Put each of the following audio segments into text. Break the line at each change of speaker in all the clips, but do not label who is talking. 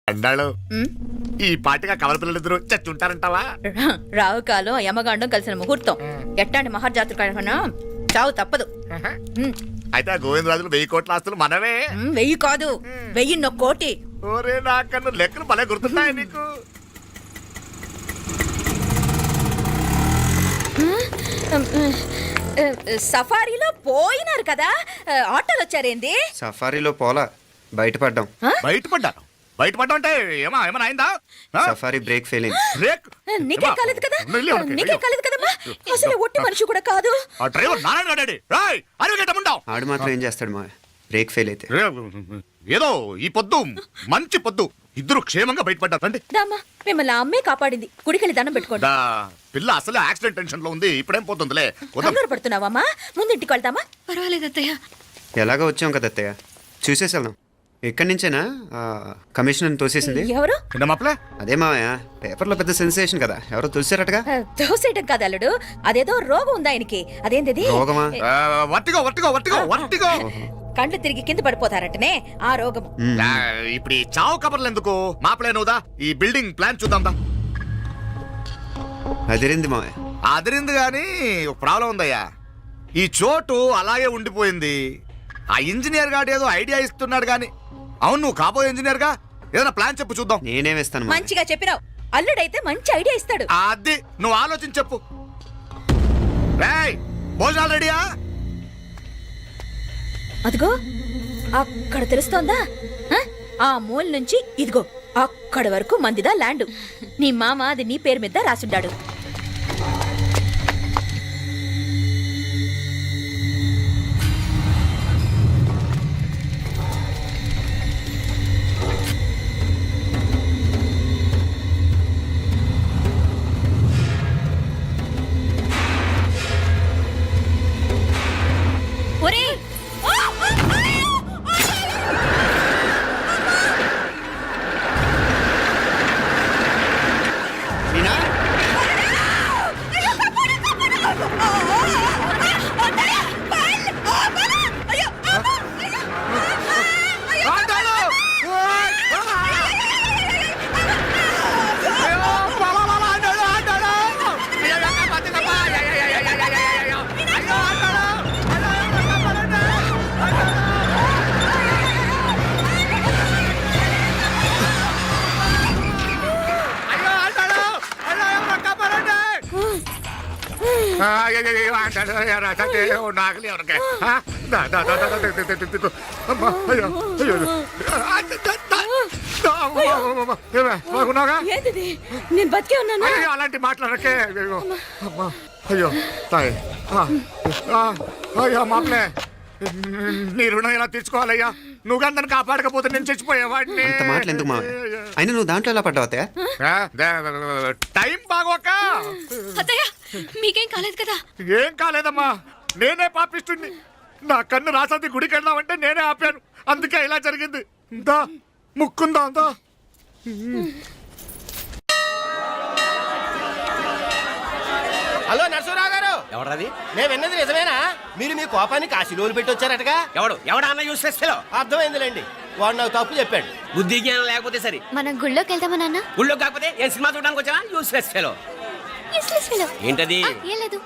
అన్నాడు ఈ పాటిగా కవల పిల్లలిద్దరూ చచ్చుంటారంటావా?
రావు కాలం యమగాండం కలిసిన ముహూర్తం. ఎట్టాంటి మహర్జాతృ కన్నా చావు తప్పదు.
అయితే ఆ గోవిందరాజులు 1000 కోట్ల ఆస్తులు మనవే.
1000 కాదు, 1001 కోటి.
ఓరే నాకన్ను లెక్కలు భలే గుర్తున్నాయి నీకు.
సఫారీలో పోయినారు కదా, ఆటోలు వచ్చారేంది?
సఫారీలో పోలా, బయటపడ్డాం.
బయటపడ్డా అంటే ఏమైనా అయిందా?
సఫారీ బ్రేక్ ఫెయిల్ అయింది.
బ్రేక్
నీకే కాలేదు కదా, నీకే కాలేదు కదమ్మా. అసలు ఒట్టి మనిషి కూడా కాదు.
ఆ డ్రైవర్ నారాయణ గాడి రాయ్ అరగటముండావు.
ఆడు మాత్రం ఏం చేస్తాడు మా బ్రేక్ ఫెయిల్ అయితే.
ఏదో ఈ పొద్దు మంచి పొద్దు, ఇద్దరు క్షేమంగా బయటపడ్డారండి.
దామా మిమ్మల్ని అమ్మే కాపాడింది. గుడికెళ్ళి దండం పెట్టుకోండి.
పిల్ల అసలు యాక్సిడెంట్ టెన్షన్ లో ఉంది, ఇప్పుడేం పోతుందిలే.
కంగారు పడుతున్నావమ్మా? ముందు ఇంటికి వెళ్తామా?
పర్వాలేదు అత్తయ్య.
ఎలాగో వచ్చాం కదా అత్తయ్య, చూసేసి వెళ్దాం. ఎక్కడి నుంచేనా కమిషనర్ తోసేసింది?
ఎవరు?
అదే మావయ్య, పేపర్లో పెద్ద సెన్సేషన్ కదా, ఎవరో తోసేరటగా.
తోసేయటం కాదు అల్లుడు, అదేదో రోగం ఉంది ఆయనకి. అదేంటిది?
రోగమా?
కండ్లు తిరిగి కింద పడిపోతారటనే ఆ రోగం.
ఇప్పుడు ఈ చావు కబర్లు ఎందుకు? మాపలే నువ్వుదా, ఈ బిల్డింగ్ ప్లాన్ చూద్దాందా.
అదిరింది మావయ్య.
అదిరింది గాని ఒక ప్రాబ్లం ఉందయ్యా. ఈ చోటు అలాగే ఉండిపోయింది. ఆ ఇంజనీర్ గాడు ఏదో ఐడియా ఇస్తున్నాడు గాని. అవును, నువ్వు కాబోయే ఇంజనీర్ గా ఏదైనా ప్లాన్ చెప్పు చూద్దాం.
నేనేమిస్తాను?
మంచిగా చెప్పినావు. అల్లుడైతే మంచి ఐడియా ఇస్తాడు.
అది నువ్వు ఆలోచించి చెప్పు. రేయ్, భోజనాలు రెడీయా?
అదిగో అక్కడ తెలుస్తోందా? ఆ మూల నుంచి ఇదిగో అక్కడ వరకు మందిదా ల్యాండ్. నీ మామ అది నీ పేరు మీద రాసుండాడు. నేను బతికే ఉన్నాను.
అలాంటి మాట్లాడకే. అయ్యో తాయ్, అయ్యో మామలే, నీ రుణం ఎలా తీర్చుకోవాలయ్యా? నువ్వు అందరిని కాపాడకపోతే నేను చచ్చిపోయేవాడిని.
అంత మాటలు ఎందుకు మావయ్య? అయినా నువ్వు దాంట్లో ఎలా పడ్డావు అత్తయ్య?
టైం బాగోక.
అత్తయ్య మీకేం కాలేదు కదా?
ఏం కాలేదమ్మా, నేనే పాపిస్తుంది. నా కన్ను రాసాది గుడికి వెళ్దామంటే నేనే ఆపాను, అందుకే ఇలా జరిగింది. దా ముక్కుందా అంతా.
హలో నరసరావు గారు.
ఎవరది?
నేను విన్నది నిజమేనా? మీరు మీ కోపాన్ని కాశీలోలు పెట్టి వచ్చారటగా?
ఎవడన్నా యూస్లెస్ ఫెలో.
అర్థమైందిలేండి, వాడు నాకు తప్పు చెప్పాడు.
బుద్ధి జ్ఞానం లేకపోతే సరే.
మనం గుళ్ళోకి వెళ్దామా నాన్న?
గుళ్ళో కాకపోతే ఏం సినిమా చూడడానికి వచ్చావా? Useless fellow. ఏంటది?
ఏం లేదు.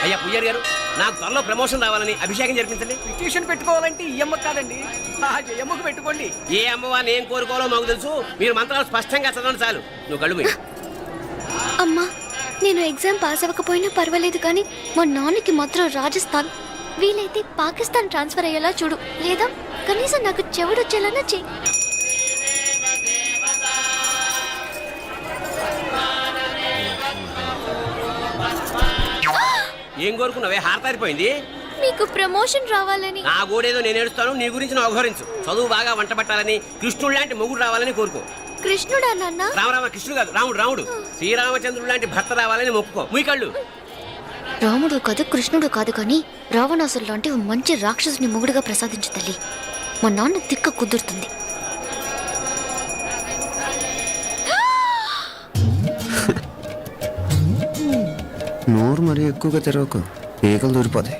అయ్యా పుయ్యర్ గారు, నాకు త్వరలో ప్రమోషన్ రావాలని అభిషేకం జరిపించండి.
పిటిషన్ పెట్టుకోవాలంటే ఈ అమ్మ కాదండి, ఆ జయమ్మకు పెట్టుకోండి.
ఏ అమ్మవారిని ఏం కోరుకోవాలో మాకు తెలుసు. మీరు మంత్రాలు స్పష్టంగా చదవండి చాలు. నువ్వు కళ్ళు మూయి.
అమ్మా, నేను ఎగ్జామ్ పాస్ అవ్వకపోయినా పర్వాలేదు, కానీ మా నాన్నకి మాత్రం రాజస్థాన్, వీలైతే పాకిస్తాన్ ట్రాన్స్ఫర్ అయ్యేలా చూడు. లేదా కనీసం నాకు చెవుడొచ్చేలానా చెయ్యి.
ఏం కోరుకున్నావే? హారతారిపోయింది.
మీకు ప్రమోషన్ రావాలని.
నా గోడేదో నేను ఏడుస్తాను, నీ గురించి నువ్వు అవహరించు. చదువు బాగా వంట పట్టాలని, కృష్ణుడు లాంటి మొగుడు రావాలని కోరుకో.
కృష్ణుడా నాన్న?
రామరామ, కృష్ణుడు కాదు, రాముడు. శ్రీరామచంద్రుడు లాంటి భర్త రావాలని మొక్కుకో. ముయ్యి కళ్ళు.
రాముడు కాదు, కృష్ణుడు కాదు, కానీ రావణాసురు లాంటి మంచి రాక్షసుని మొగుడుగా ప్రసాదించు తల్లి. మా నాన్న తిక్క కుదురుతుంది.
నోరు మరీ ఎక్కువగా తెరవకు, ఈకలు దూరిపోతాయి.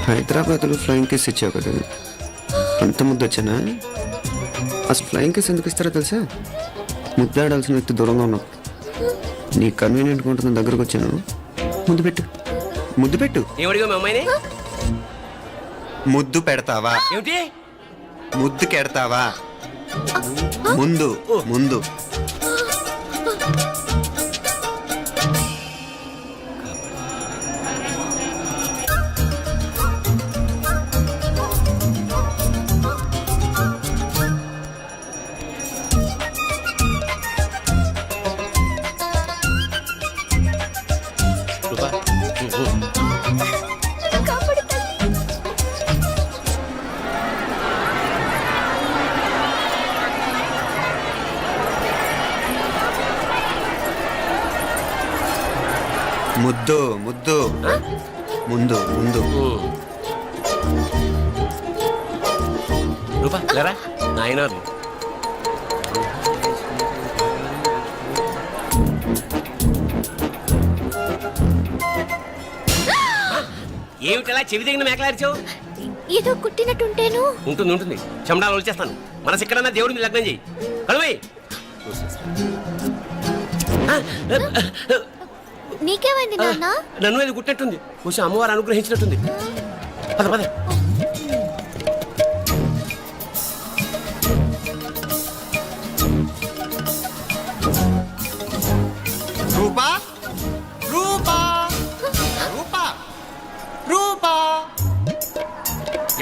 హైదరాబాద్లో ఫ్లయింగ్ కేస్ ఇచ్చావు కదా, ఎంత ముద్దు వచ్చానా? అసలు ఫ్లయింగ్ కేస్ ఎందుకు ఇస్తారో తెలుసా? ముద్దాడాల్సిన వ్యక్తి దూరంగా ఉన్నావు. నీ కన్వీనియంట్గా ఉంటుంది దగ్గరకు వచ్చాను. ముద్దు పెట్టు, ముద్దు పెట్టు.
ఏమడిగా మా అమ్మాయిని?
ముద్దు పెడతావా?
ఏమిటి?
ముద్దు కెడతావా? ముందు ముందు.
రూపా,
కాపాడు తల్లి.
ముద్దు ముద్దు. ముందు ముందు.
రూపా లేరా నాయన. ఏమిటలా చెవి దగ్గర మేకలారిచావు?
ఏదో కుట్టినట్టుంటేను.
ఉంటుంది ఉంటుంది, చెమడాలు వచ్చేస్తాను. మనసు ఎక్కడన్నా దేవుడి మీద లగ్నం చేయి. కలువై.
నీకేమైంది నాన్న?
నన్ను అది గుట్టినట్టుంది. కొంచెం అమ్మవారు అనుగ్రహించినట్టుంది. పద పద.
రూపా రూపా రూపా రూపా.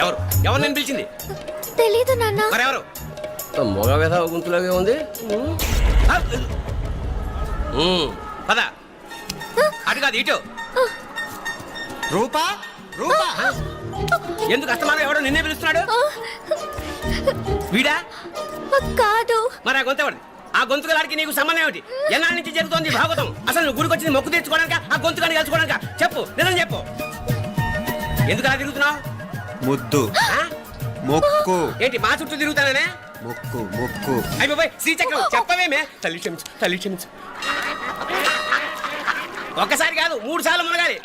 ఎవరు ఎవరు నేను పిలిచింది?
తెలీదు నాన్న.
మరెవరు? మొగ వేద గుంతులాగే ఉంది. పద. అటు కాదు ఇటు.
రూపా రూపా.
ఎందుకు అస్తమానం ఎవడో నిన్నే పిలుస్తున్నాడు? వీడా?
కాదు.
మరి ఆ గొంతు ఎవరిది? ఆ గొంతుకలాడికి నీకు సంబంధం ఏమిటి? ఎన్నాళ్ళ నుంచి జరుగుతోంది భాగవతం? అసలు నువ్వు గుడికి వచ్చింది మొక్కు తెచ్చుకోవడానిక, ఆ గొంతుకాన్ని కలుసుకోవడానిక? చెప్పు, నిజం చెప్పు. ఎందుకు అలా తిరుగుతున్నావు?
ముద్దు.
ఆ?
మొక్కు.
ఏంటి మా చుట్టూ తిరుగుతానే?
మొక్కు మొక్కు.
అయిపోయి శ్రీచక్రం చెప్పవేమే. తల్లి క్షమించు, తల్లి క్షమించు. ఒక్కసారి కాదు 3 సార్లు మునగాలి.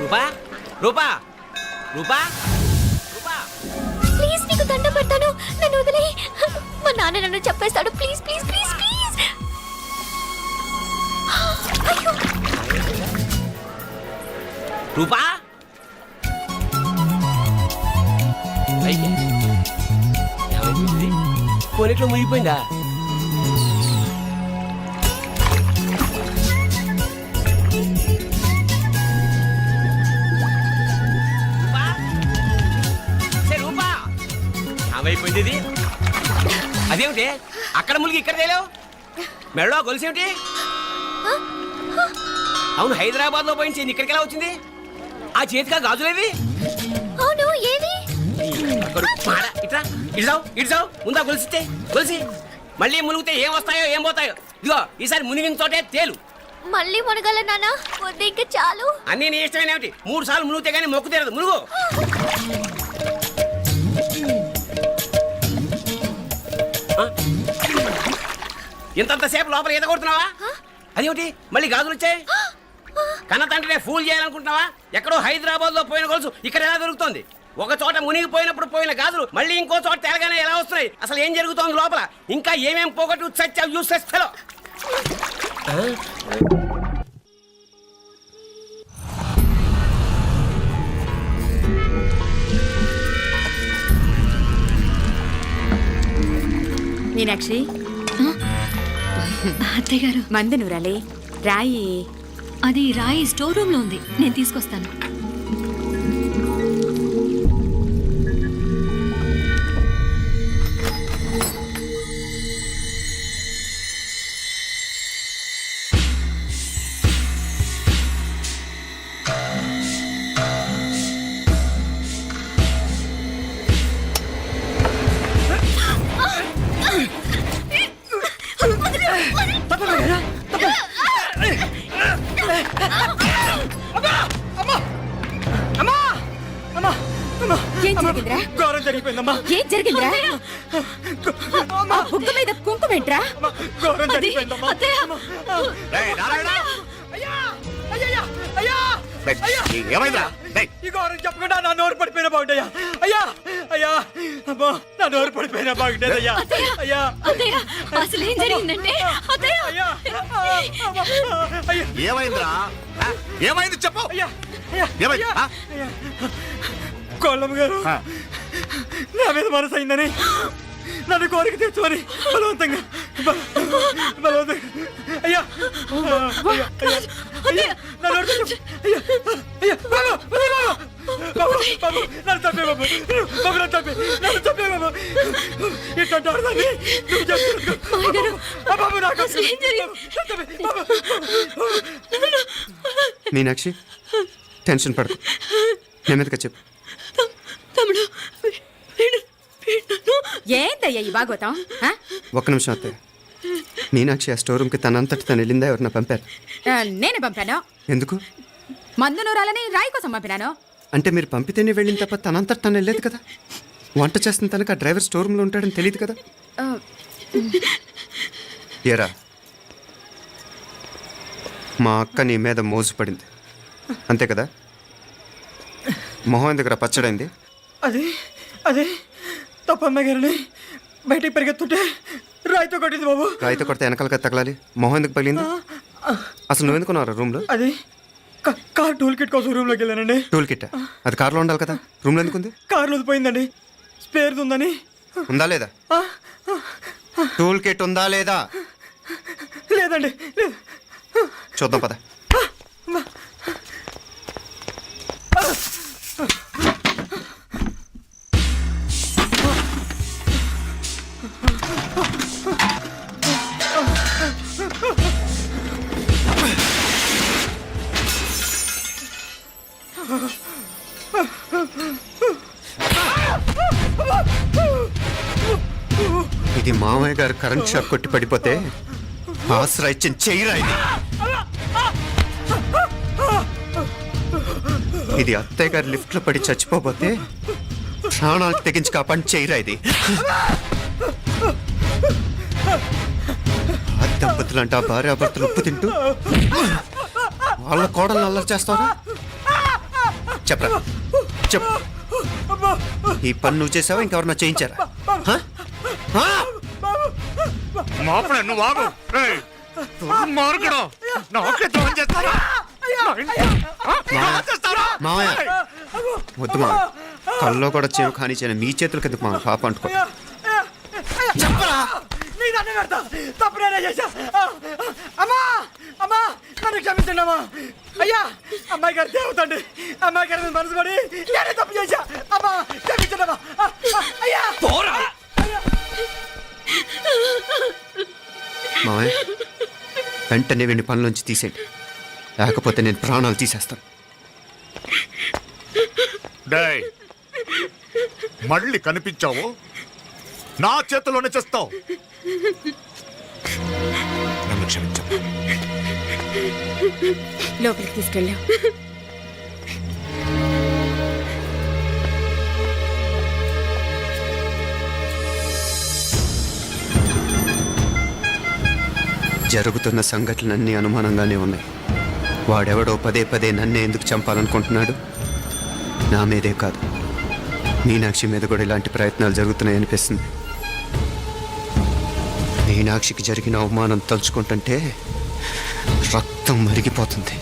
రూపా రూపా రూపా రూపా.
ప్లీజ్ నీకు దండ పెడతాను, నన్ను వదిలే. మా నాన్న నన్ను చెప్పేస్తాడు. Please please please please. అయ్యో.
రూపా కొనిట్లో మునిగిపోయిందా? రూపా? సే రూపా, ఏమైపోయింది ఇది? అదేమిటి అక్కడ మునిగి ఇక్కడ తేలేవు? మెడలో గొలుసేమిటి? అవును, హైదరాబాద్ లో పోయించింది, ఇక్కడికి ఎలా వచ్చింది? ఆ చేతిగా గాజులేవి?
అవును, ఏవి?
ఇట్రా ఇడ్సావు ఇడ్సావు. ముందా గొలిసితే గొలిసి మళ్ళీ మునిగితే ఏం వస్తాయో ఏం పోతాయో. ఇదిగో ఈసారి మునిగిన చోటే తేలు.
మళ్ళీ మునగల నాన్న, వద్దు ఇంకా చాలు.
అన్నీ నీ ఇష్టమైన ఏమిటి? 3 సార్లు మునిగితే గానీ మొక్కు తీరదు. మునుగు. ఇంతంతసేపు లోపల ఈత కొడుతున్నావా? అదేమిటి మళ్ళీ గాజులు వచ్చాయి? కన్న తండ్రినే ఫూల్ చేయాలనుకుంటున్నావా? ఎక్కడో హైదరాబాద్ లో పోయిన గొలుసు ఇక్కడ ఎలా దొరుకుతుంది? ఒక చోట మునిగిపోయినప్పుడు పోయిన గాజులు మళ్ళీ ఇంకో చోట తేలగానే ఎలా వస్తున్నాయి? అసలు ఏం జరుగుతోంది లోపల? ఇంకా ఏమేం పోగొట్టు చచ్చావు యూస్లెస్ ఫెలో.
మీనాక్షి,
అత్తయ్య గారు,
మందు నూరాలి. రాయి.
అది రాయి స్టోర్ రూమ్ లో ఉంది, నేను తీసుకొస్తాను.
ఘోరం జరిగిపోయిందమ్మా.
ఏం జరిగిందిరా? ఆ బుగ్గ మీద కుంకుమేంట్రా?
ఘోరం జరిగిపోయిందమ్మా.
రేయ్, నారాయణ!
అయ్యా అయ్యా అయ్యా
రేయ్, ఏమైందిరా? రేయ్,
ఈ ఘోరం చెప్పకుండా నా నోరు పడిపోయినా బాగుంటాయా? అయ్యా అయ్యా అమ్మా, నా నోరు పడిపోయినా బాగుంటేది. అయ్యా అయ్యా
అత్తయ్య అసలు ఏం జరిగిందంటే అత్తయ్య
అయ్యా అయ్యా
ఏమైందిరా? ఆ? ఏమైంది చెప్పు.
అయ్యా అయ్యా
ఏమైంది? ఆ?
కోళ్ళమ్మ గారు
ఆ.
నా మీద మనసు అయిందని నన్ను కోరిక తెచ్చుకొని బలవంతంగా బలవంతంగా అయ్యా అయ్యా అయ్యా నా నోరు తెచ్చు. అయ్యా అయ్యా బాబు బాబు బాబు నన్ను చంపే బాబు బాబు నన్ను చంపే బాబు ఇట్లాంటి ఆడదాన్ని నువ్వు చెప్తున్నావు బాబు నాకు
మీనాక్షి టెన్షన్ పడకు, నెమ్మదిగా చెప్పు.
తమ్ముడు
ఏందయ్యా ఈ భాగవతం? ఆ?
ఒక్క నిమిషం అత్తయ్య. మీనాక్షి ఆ స్టోర్ రూమ్కి తనంతటి తను వెళ్ళిందా, ఎవరిన పంపారు?
నేనే పంపాను.
ఎందుకు?
మందు నూరాలని రాయి కోసం పంపినాను.
అంటే మీరు పంపితేనే వెళ్ళిన తప్ప తనంతటి తను వెళ్ళలేదు కదా. వంట చేస్తున్న తనకు ఆ డ్రైవర్ స్టోర్ రూమ్లో ఉంటాడని తెలియదు కదా.
ఆ,
ఏరా, మా అక్క నీ మీద మోజు పడింది అంతే కదా. మొహం దగ్గర పచ్చడైంది.
అది అదే తప్పమ్మ గారిని బయటికి పరిగెత్తుంటే రాయితో కొట్టింది బాబు.
రాయితో కొడితే వెనకాలగా తగలాలి. మొహం ఎందుకు పగిలింది? అసలు నువ్వు ఎందుకున్నావు రూమ్లో?
అది కార్ టూల్ కిట్ కోసం రూమ్లోకి వెళ్ళానండి.
టూల్ కిట్ అది కార్లో ఉండాలి కదా, రూమ్లో ఎందుకు ఉంది?
కార్లో పోయిందండి, స్పేర్ ఉందని.
ఉందా లేదా? టూల్ కిట్ ఉందా లేదా
లేదండి లేదు.
చూద్దాం పద. ఇది మామయ్య గారు కరెంట్ షాక్ కొట్టి పడిపోతే ఆసరా ఇచ్చిన చెయ్యిరా ఇది. ఇది అత్తయ్య గారు లిఫ్ట్ లో పడి చచ్చిపోతే ప్రాణాలు తెగించి కాపాడి చెయ్యిరా ఇది. ఆ దంపతులంట భార్యాభర్తలు ఉప్పు తింటూ వాళ్ళ కోడలు అల్లరి చేస్తారా? చెప్పరా చెప్పు. ఈ పని నువ్వు చేసావా, ఇంకెవరన్నా చేయించారా? హ? హ?
మాపడే నువ్వు ఆగు. రేయ్, దుర్మార్గుడు. నాకే ద్రోహం చేస్తారా?
మావయ్య వద్దు మావయ్య, కల్లో కూడా చేరు కాని చేయను మీ చేతుల కిందకు మా పాప అంటుకో.
చెప్పరా నీ దండం పెడతా, తప్పు నేనే చేశా. అమ్మా అమ్మా నన్ను క్షమించండి అమ్మా. అయ్యా అమ్మాయి గారు దేవుతండి, అమ్మాయి గారి మీద మనసు పడి నేనే తప్పు చేశా. అమ్మా క్షమించండి అమ్మా. అయ్యా
మావయ్య వెంటనే వీడిని పనిలోంచి తీసేయండి, లేకపోతే నేను ప్రాణాలు తీసేస్తాను.
డేయ్, మళ్ళీ కనిపించావు నా చేతిలోనే చేస్తావు. నన్ను క్షమించు.
లోపలికి తీసుకెళ్ళాం.
జరుగుతున్న సంఘటనలన్నీ అనుమానంగానే ఉన్నాయి. వాడెవడో పదే పదే నన్నే ఎందుకు చంపాలనుకుంటున్నాడు? నా మీదే కాదు, మీనాక్షి మీద కూడా ఇలాంటి ప్రయత్నాలు జరుగుతున్నాయనిపిస్తుంది. మీనాక్షికి జరిగిన అవమానం తలుచుకుంటుంటే రక్తం మరిగిపోతుంది.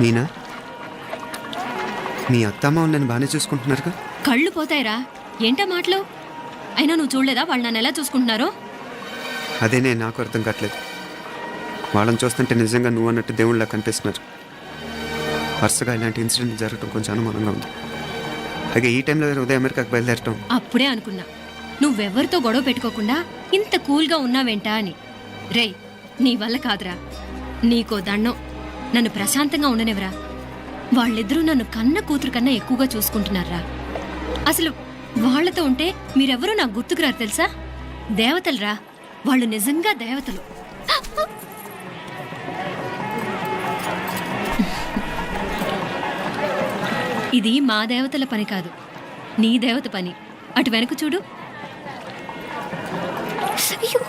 మీనా, మీ అత్తమ్మ నన్ను బాగానే చూసుకుంటున్నారుగా?
కళ్ళు పోతాయిరా, ఏంటా మాటలు? అయినా నువ్వు చూడలేదా వాళ్ళు నన్ను ఎలా చూసుకుంటున్నారో?
అదేనే నాకు అర్థం కావట్లేదు. వాళ్ళని చూస్తుంటే నిజంగా నువ్వు అన్నట్టు దేవుళ్ళ కనిపిస్తున్నారు. వరుసగా ఇలాంటి ఇన్సిడెంట్ జరగడం కొంచెం అనుమానంగా ఉంది. అలాగే ఈ టైంలో ఉదయం అమెరికాకు బయలుదేరటం.
అప్పుడే అనుకున్నా నువ్వెవరితో గొడవ పెట్టుకోకుండా ఇంత కూల్గా ఉన్నావేంటా అని. రేయ్, నీ వల్ల కాదురా, నీకో దండం, నన్ను ప్రశాంతంగా ఉండనివరా. వాళ్ళిద్దరూ నన్ను కన్న కూతురు కన్నా ఎక్కువగా చూసుకుంటున్నారా. అసలు వాళ్ళతో ఉంటే మీరెవరూ నాకు గుర్తుకురారు తెలుసా? దేవతలరా, వాళ్ళు నిజంగా దేవతలు. ఇది మా దేవతల పని కాదు, నీ దేవత పని. అటు వెనక చూడు.
అయ్యో.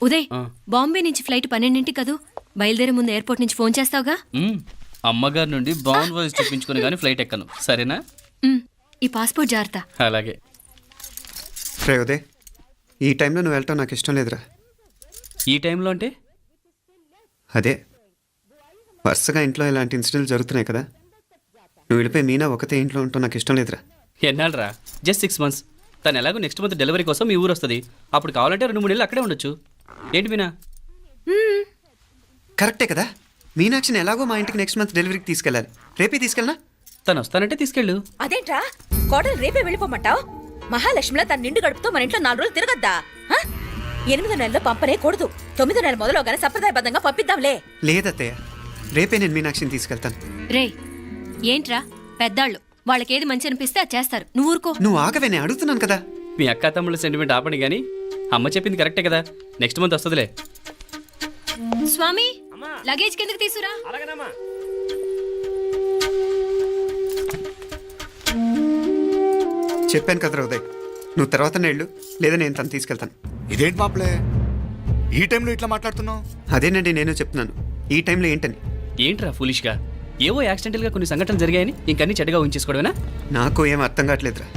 ఉదయ్, బాంబే నుంచి ఫ్లైట్ 12 కదూ. బయలుదేరే ముందు ఎయిర్పోర్ట్ నుంచి ఫోన్ చేస్తావుగా?
అమ్మగారి నుండి బాన్ వాయిస్ చూపించుకుని కానీ ఫ్లైట్ ఎక్కను, సరేనా?
ఈ పాస్పోర్ట్ జాగ్రత్త.
అలాగే.
రే ఉదయ్, ఈ టైంలో నువ్వు వెళ్ళటం నాకు ఇష్టం లేదురా.
ఈ టైంలో అంటే?
అదే వరుసగా ఇంట్లో ఇలాంటి ఇన్సిడెంట్లు జరుగుతున్నాయి కదా, నువ్వు వెళ్ళిపోయి మీనా ఒకతే ఇంట్లో ఉంటావు నాకు ఇష్టం లేదురా.
ఎన్నాళ్ళరా? Just 6 months. తను ఎలాగో నెక్స్ట్ మంత్ డెలివరీ కోసం మీ ఊరు వస్తుంది. అప్పుడు కావాలంటే 2-3 నెలలు అక్కడే ఉండొచ్చు. ఏంటి మీనా?
కరెక్టే కదా, మీనాక్షిని ఎలాగో మా ఇంటికి నెక్స్ట్ మంత్ డెలివరీకి తీసుకెళ్ళాలి. రేపే తీసుకెళ్ళనా?
తను వస్తానంటే తీసుకెళ్ళు.
అదేంట్రా కోడలు రేపే వెళ్ళిపోమంటావు? మహాలక్ష్మిలా తన నిండు గడుపుతో మన ఇంట్లో 4 రోజులు తిరగద్దా? 8వ నెలలో పంపనే కూడదు. 9వ నెల మొదలుగానే సంప్రదాయబద్ధంగా పంపిద్దాంలే.
లేదత్తయ్య, రేపే నేను మీనాక్షిని తీసుకెళ్తాను.
రే, ఏంట్రా పెద్దాళ్ళు, వాళ్ళకేది మంచి అనిపిస్తే అది చేస్తారు. నువ్వు ఊరుకో.
నువ్వు ఆగవే, నేను అడుగుతున్నాను కదా.
మీ అక్క తమ్ముళ్ళ సెంటిమెంట్ ఆపండి కానీ అమ్మ చెప్పింది కరెక్టే కదా, నెక్స్ట్ మంత్ వస్తుందిలే.
స్వామి, లగేజ్ కిందకి తీసురా.
అలాగేనమ్మా.
చెప్పాను కదరా ఉదయ్, నువ్వు తర్వాత నేళ్ళు లేదా నేను తను తీసుకెళ్తాను.
ఇదేంటి మాప్లే ఈ టైంలో ఇట్లా మాట్లాడుతున్నావు?
అదేనండి నేను చెప్తున్నాను, ఈ టైంలో ఏంటని.
ఏంట్రా ఫులిష్గా? ఏవో యాక్సిడెంటల్గా కొన్ని సంఘటనలు జరిగాయని ఇంకన్నీ చెడ్డగా ఉంచేసుకోవడమేనా?
నాకు ఏం అర్థం కావట్లేదురా,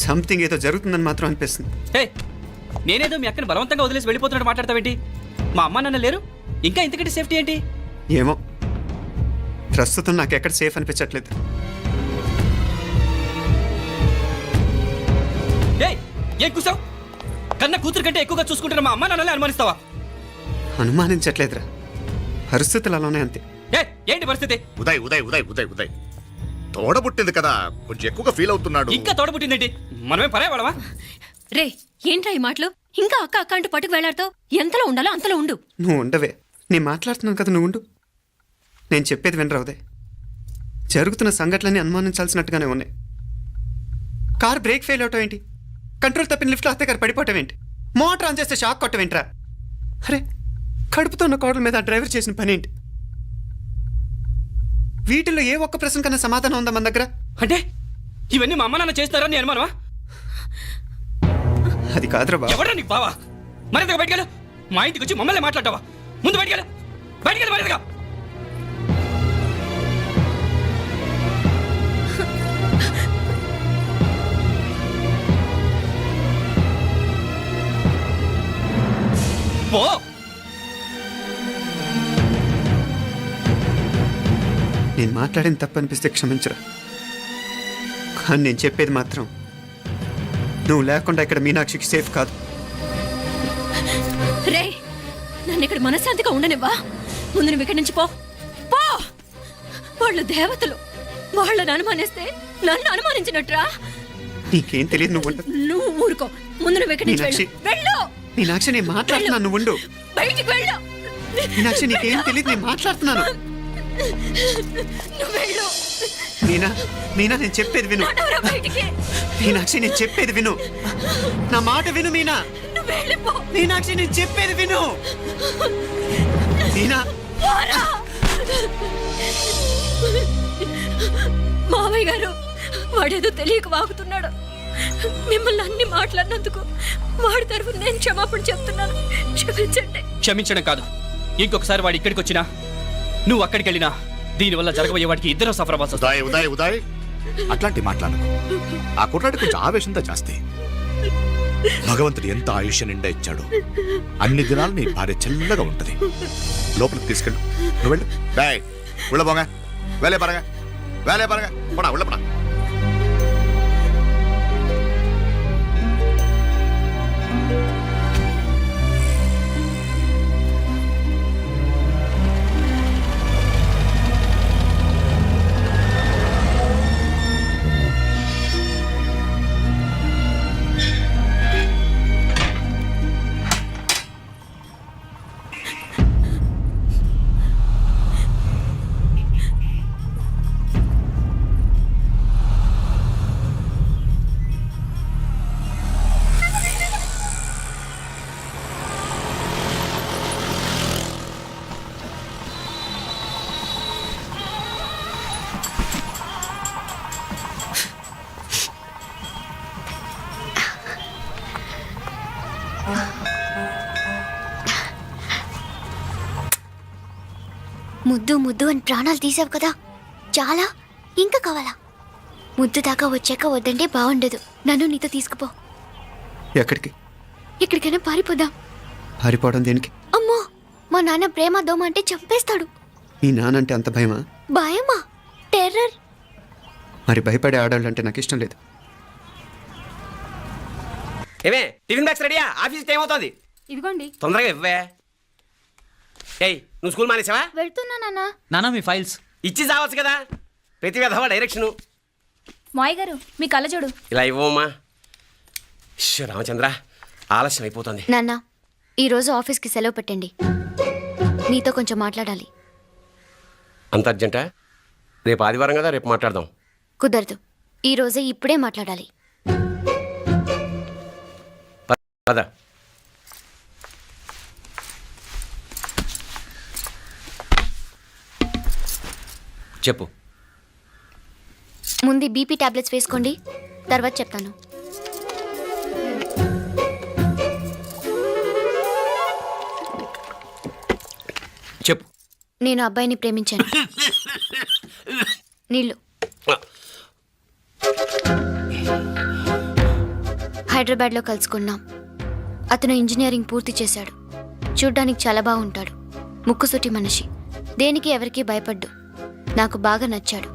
సంథింగ్ ఏదో జరుగుతుందని మాత్రం అనిపిస్తుంది.
హే, నేనేదో మీ అక్కని బలవంతంగా వదిలేసి వెళ్ళిపోతున్నట్టు మాట్లాడతావేంటి? మా అమ్మ నాన్న లేరు, ఇంకా ఇంతకంటే సేఫ్టీ ఏంటి?
ఏమో, ప్రస్తుతం నాకు ఎక్కడ సేఫ్ అనిపించట్లేదు.
ఏయ్, ఏం కూసావు? కన్న కూతురు కంటే ఎక్కువగా చూసుకుంటున్న మా అమ్మ నాన్నలే అనుమానిస్తావా?
అనుమానించట్లేదురా, పరిస్థితులు అలానే అంతే.
ఏ, ఏంటి పరిస్థితి?
ఉదయ్ ఉదయ్ ఉదయ్ ఉదయ్ ఉదయ్ తోడబుట్టింది కదా, కొంచెం ఎక్కువగా ఫీల్ అవుతున్నాడు.
ఇంకా తోడబుట్టిందేంటి? మనమే పరాయవాడవా?
రే, ఏంట్రా ఈ మాటలు? ఇంకా అక్క అక్క అంటూ పట్టుకు వెళ్లాడుతావు. ఎంతలో ఉండాలో అంతలో ఉండు.
నువ్వు ఉండవే, నేను మాట్లాడుతున్నాను కదా, నువ్వు ఉండు. నేను చెప్పేది వినరా ఉదయ్, జరుగుతున్న సంఘటనలన్నీ అనుమానించాల్సినట్టుగానే ఉన్నాయి. కార్ బ్రేక్ ఫెయిల్ అవటం ఏంటి? కంట్రోల్ తప్పిన లిఫ్ట్లో అత్తే గారు పడిపోవటం ఏంటి? మోటార్ ఆన్ చేస్తే షాక్ కొట్టం ఏంట్రా? అరే, కడుపుతో ఉన్న కోడల మీద ఆ డ్రైవర్ చేసిన పని ఏంటి? వీటిల్లో ఏ ఒక్క ప్రశ్న కన్నా సమాధానం ఉందా మన దగ్గర?
అంటే ఇవన్నీ మా అమ్మ నాన్న చేస్తారని అనుమానమా?
అది కాదురా బాబు.
ఎవరా నీకు బావా? మరింతగా బయటకెళ్ళు. మా ఇంటికి వచ్చి మమ్మల్ని మాట్లాడతావా? ముందు బయటకెళ్ళు, బయటకెళ్ళు మరింతగా. పో.
నేను మాట్లాడిన తప్పు అనిపిస్తే క్షమించరా, కానీ నేను చెప్పేది మాత్రం నువ్వు లేకుండా ఇక్కడ మీనాక్షికి సేఫ్ కాదు.
రే, నన్ను ఇక్కడ మనశ్శాంతిగా ఉండనివ్వా. ముందు నువ్వు ఇక్కడి నుంచి పో. పో. వాళ్ళు దేవతలు, వాళ్ళని అనుమానిస్తే నన్ను అనుమానించినట్రా.
నీకేం తెలియదు, నువ్వు ఉండదు.
నువ్వు ఊరుకో. ముందు నువ్వు ఇక్కడి నుంచి వెళ్ళు. వెళ్ళు.
మీనాక్షి, నేను మాట్లాడుతున్నాను, నువ్వు ఉండు.
బయటికి వెళ్ళు.
మీనాక్షి, నీకేం తెలియదు, నేను మాట్లాడుతున్నాను.
నువ్వు వెళ్ళు.
మీనా, మీనా, నేను చెప్పేది విను.
నడవరా బయటికి.
మీనాక్షి, నేను చెప్పేది విను, నా మాట విను. మీనా,
నువ్వు వెళ్ళిపో.
మీనాక్షి, నేను చెప్పేది విను. మీనా,
పోరా. మావయ్య గారు, వాడేదో తెలియక వాగుతున్నాడు. మిమ్మల్ని అన్ని మాట్లాడినందుకు వాడి తరఫున నేను క్షమాపణ చెప్తున్నాను. క్షమించండి.
క్షమించడం కాదు, ఇంకొకసారి వాడు ఇక్కడికి వచ్చినా నువ్వు అక్కడికి వెళ్ళినా దీనివల్ల జరగబోయే వాడికి ఇద్దరు సఫర్ అవ్వాల్సి వస్తుంది.
ఉదయ్ ఉదయ్ ఉదయ్ అట్లాంటి మాట్లాడకు. ఆ కుట్రాడి కొంచెం ఆవేశంతో జాస్తి. భగవంతుడు ఎంత ఆయుష్య నిండా ఇచ్చాడు. అన్ని దినాలు నీ భార్య చల్లగా ఉంటది. లోపలికి తీసుకెళ్ళు, నువ్వు వెళ్ళు. బాయ్, ఉళ్ళ పోగా, వేలే పరగా, వేలే పరగా, పోడా ఉళ్ళ పోడా.
ముద్దు ముద్దు అని ప్రాణాలు తీసావు కదా, చాలా ఇంకా కావాలా? ముద్దు దాకా వచ్చాక వద్దంటే బాగుండదు. నన్ను నీతో తీసుకుపో.
ఎక్కడికి?
ఎక్కడికైనా పారిపోదాం.
పారిపోవడం దేనికి?
అమ్మో, మా నాన్న ప్రేమ దోమ అంటే చంపేస్తాడు.
మీ నానంటే అంత భయమా?
భయమా? టెర్రర్.
మరి భయపడే ఆడాలంటే నాకు ఇష్టం లేదు.
ఏమే టిఫిన్ బ్యాగ్స్ రెడీయా? ఆఫీస్ టైం అవుతుంది.
ఇదిగోండి.
తొందరగా ఇవ్వే. ఏయ్ నువ్వు స్కూల్ మానేసావా?
వెళ్తున్నా నాన్న.
నానా మీ ఫైల్స్
ఇచ్చి చావచ్చు కదా. ప్రతి విధవా డైరెక్షను.
మాయ్ గారు మీ కళ్ళజోడు.
ఇలా ఇవ్వమ్మా. రామచంద్ర ఆలస్యం అయిపోతుంది.
నాన్న, ఈరోజు ఆఫీస్కి సెలవు పెట్టండి. నీతో కొంచెం మాట్లాడాలి.
అంత అర్జెంటా? రేపు ఆదివారం కదా, రేపు మాట్లాడదాం.
కుదరదు, ఈరోజే ఇప్పుడే మాట్లాడాలి.
పద. చెప్పు.
ముందు బీపీ టాబ్లెట్స్ వేసుకోండి, తర్వాత చెప్తాను.
చెప్పు.
నేను అబ్బాయిని ప్రేమించాను. నీళ్ళు. హైదరాబాద్లో కలుసుకున్నాం. అతను ఇంజనీరింగ్ పూర్తి చేశాడు. చూడ్డానికి చాలా బాగుంటాడు. ముక్కుసూటి మనిషి. దేనికి ఎవరికీ భయపడ్డు. నాకు బాగా నచ్చాడు.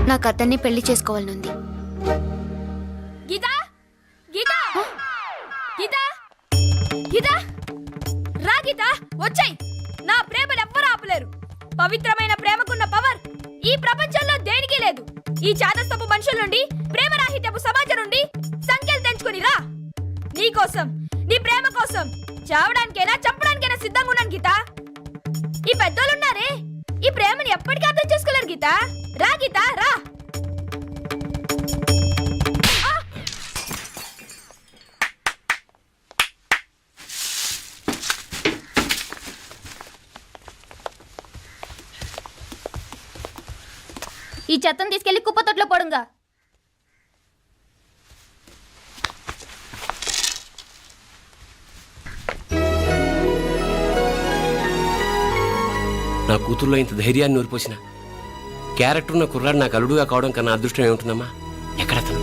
నాకు అతన్ని పెళ్లి చేసుకోవాలనుంది.
గీతా, గీతా, గీతా, గీతా, రా గీతా, వచ్చాయి. నా ప్రేమను ఎవ్వరూ ఆపలేరు. పవిత్రమైన ప్రేమకున్న పవర్ ఈ ప్రపంచంలో దేనికి లేదు. ఈ చాదస్తపు మనుషుల నుండి, ప్రేమరాహిత్యపు సమాజం నుండి సంఖ్యలు తెంచుకుని రా. నీ కోసం, నీ ప్రేమ కోసం చావడానికైనా చంపడానికైనా సిద్ధంగా ఉన్నాను గీతా. ఈ పెద్దోళ్ళున్నారే, ఈ ప్రేమని ఎప్పటికీ అర్థం చేసుకోలేరు గీతా. రా గీతా, రా. ఈ చెత్తను తీసుకెళ్లి కుప్పతొట్లో పోడుగా.
నా కూతుర్లో ఇంత ధైర్యాన్ని నూరిపోసిన క్యారెక్టర్ ఉన్న కుర్రాడు నాకు అల్లుడుగా కావడం కన్నా అదృష్టం ఏముంటుందమ్మా? ఎక్కడతను?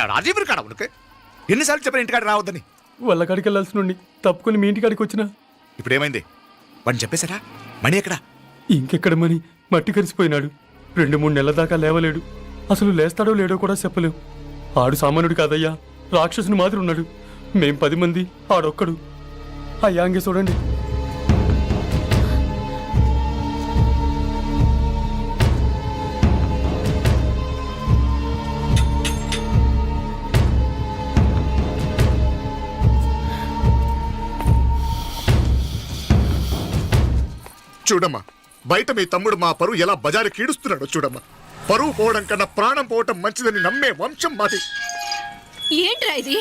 రాజీవ్ కాడ ఉనకే ఎన్నిసార్లు చెప్పిన ఇంటికాడ రావద్దని.
వాళ్ళ కాడికి వెళ్ళాల్సి నుండి తప్పుకొని మీ ఇంటికాడికి వచ్చినా.
ఇప్పుడు ఏమైంది? వాడిని చెప్పేశారా? మణి ఎక్కడా?
ఇంకెక్కడ మని మట్టి కరిసిపోయినాడు. 2-3 నెలల దాకా లేవలేడు. అసలు లేస్తాడో లేడో కూడా చెప్పలేం. ఆడు సామాన్యుడు కాదయ్యా, రాక్షసుని మాదిరి ఉన్నాడు. మేం 10 మంది, ఆడొక్కడు. అయ్యా అంగే చూడండి.
చూడమ్మా, బయట మీ తమ్ముడు మా పరువు ఎలా బజారు కీడుస్తున్నాడో చూడమ్మా. పరువు పోవడం కన్నా ప్రాణం పోవటం మంచిదని నమ్మే వంశం మాది.
ఏంట్రా ఇది?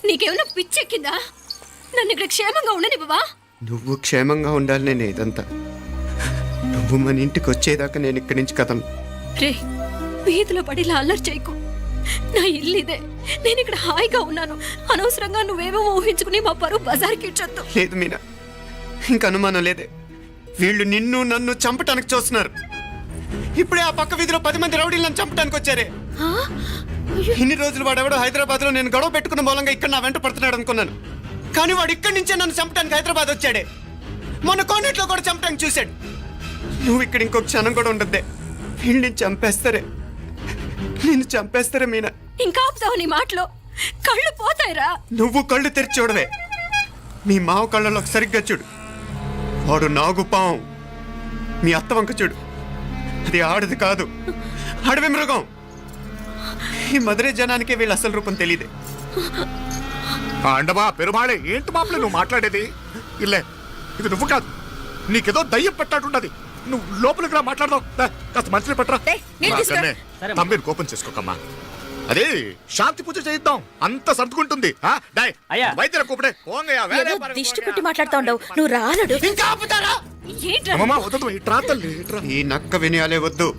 నీకేమైనా పిచ్చెక్కిందా? నన్ను ఇక్కడ క్షేమంగా ఉండనివ్వవా?
నువ్వు క్షేమంగా ఉండాలి. నేను ఇదంతా నువ్వు మన ఇంటికి వచ్చేదాకా నేను ఇక్కడి నుంచి కదలను.
రే, వీధిలో పడి ఇలా అల్లరి చేయకు. నా ఇల్లు ఇదే, నేను ఇక్కడ హాయిగా ఉన్నాను. అనవసరంగా నువ్వేమో ఊహించుకుని మా పరువు బజార్కి ఇచ్చొద్దు.
లేదు మీనా, ఇంక అనుమానం లేదే. వీళ్ళు నిన్ను నన్ను చంపటానికి చూస్తున్నారు. ఇప్పుడే ఆ పక్క వీధిలో 10 మంది రౌడీలు నన్ను చంపటానికి వచ్చారే. ఇన్ని రోజులు వాడెవడో హైదరాబాద్ లో నేను గొడవ పెట్టుకున్న మూలంగా ఇక్కడ నా వెంట పడుతున్నాడు అనుకున్నాను. కానీ వాడు ఇక్కడి నుంచే నన్ను చంపటానికి హైదరాబాద్ వచ్చాడే. మొన్న కోనేట్లో కూడా చంపటానికి చూశాడు. నువ్వు ఇక్కడ ఇంకొక క్షణం కూడా ఉండద్దే. వీళ్ళని చంపేస్తారే, నిన్ను చంపేస్తారే మీనా.
ఇంకా ఆపుతావు నీ మాటలో? కళ్ళు పోతాయిరా.
నువ్వు కళ్ళు తెరిచి చూడవే. మీ మావ కళ్ళలో సరిగ్గా చూడు. వాడు నాగుపాం. మీ అత్త వంక చూడు, అది ఆడది కాదు, అడవి మృగం. ఈ మధురై జనానికే వీళ్ళ అసలు రూపం తెలియదే.
అండమా పెరుమాళే, ఏంటి మాపలే నువ్వు మాట్లాడేది? ఇల్లే, ఇది నువ్వు కాదు, నీకేదో దయ్యం పట్టాడున్నది. నువ్వు లోపలికి రా, మాట్లాడదాం. కాస్త మంచిని పట్టరా. తమ్మిని కోపం చేసుకోకమ్మా. అదే శాంతి పూజ చేయిద్దాం, అంత సర్దుకుంటుంది. వైద్యుల కూపడే
దిష్టి పెట్టి మాట్లాడుతా ఉండవు. నువ్వు రానడు.
ఇంకా ఆపుతారా? ఈ నక్క వినయాలే వద్దు.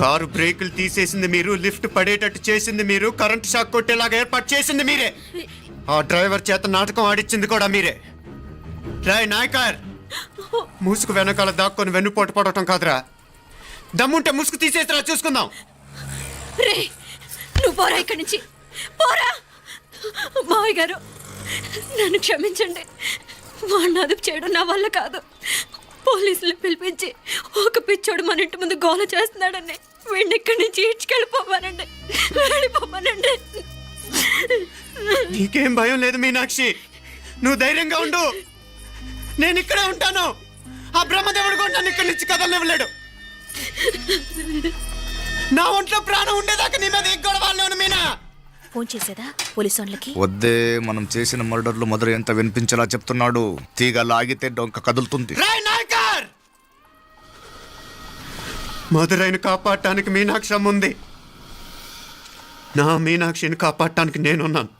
కారు బ్రేకులు తీసేసింది మీరు, లిఫ్ట్ పడేటట్టు చేసింది మీరు, కరెంట్ షాక్ కొట్టేలాగా ఏర్పాటు చేసింది మీరే. ఆ డ్రైవర్ చేత నాటకం ఆడిచ్చింది కూడా మీరే. రాయ్ నాయకర్, ముసుగు వెనకాల దాక్కొని వెన్నుపోటు పడటం కాదురా. దమ్ముంటే ముసుగు తీసేసిరా, చూసుకుందాం.
రే, నువ్వు పోరా ఇక్కడి నుంచి, పోరా. మావయ్య గారు, నన్ను క్షమించండి. వాడిని అదుపు చేయడం నా వల్ల కాదు. పోలీసులు పిలిపించి ఒక పిచ్చోడు మన ఇంటి ముందు గోల చేస్తున్నాడని వీడిని ఇక్కడి నుంచి ఈడ్చుకెళ్ళిపోమానండి, వెళ్ళిపోమానండి.
నీకేం భయం లేదు మీనాక్షి, నువ్వు ధైర్యంగా ఉండు. నేను ఇక్కడే ఉంటాను. ఆ బ్రహ్మదేవుడు కూడా నన్ను ఇక్కడి నుంచి కదలనివ్వలేడు. నా ఒంట్లో ప్రాణం ఉండేదాకా నీ మీద గొడవలు మీనా.
ఫోన్ చేసేదా పోలీసు వాళ్ళకి?
వద్దే, మనం చేసిన మర్డర్లు మధుర ఎంత వినిపించేలా చెప్తున్నాడు. తీగ లాగితే డొంక కదులుతుంది.
మధురైని కాపాడటానికి మీనాక్షి ఉంది. నా మీనాక్షిని కాపాడటానికి నేనున్నాను.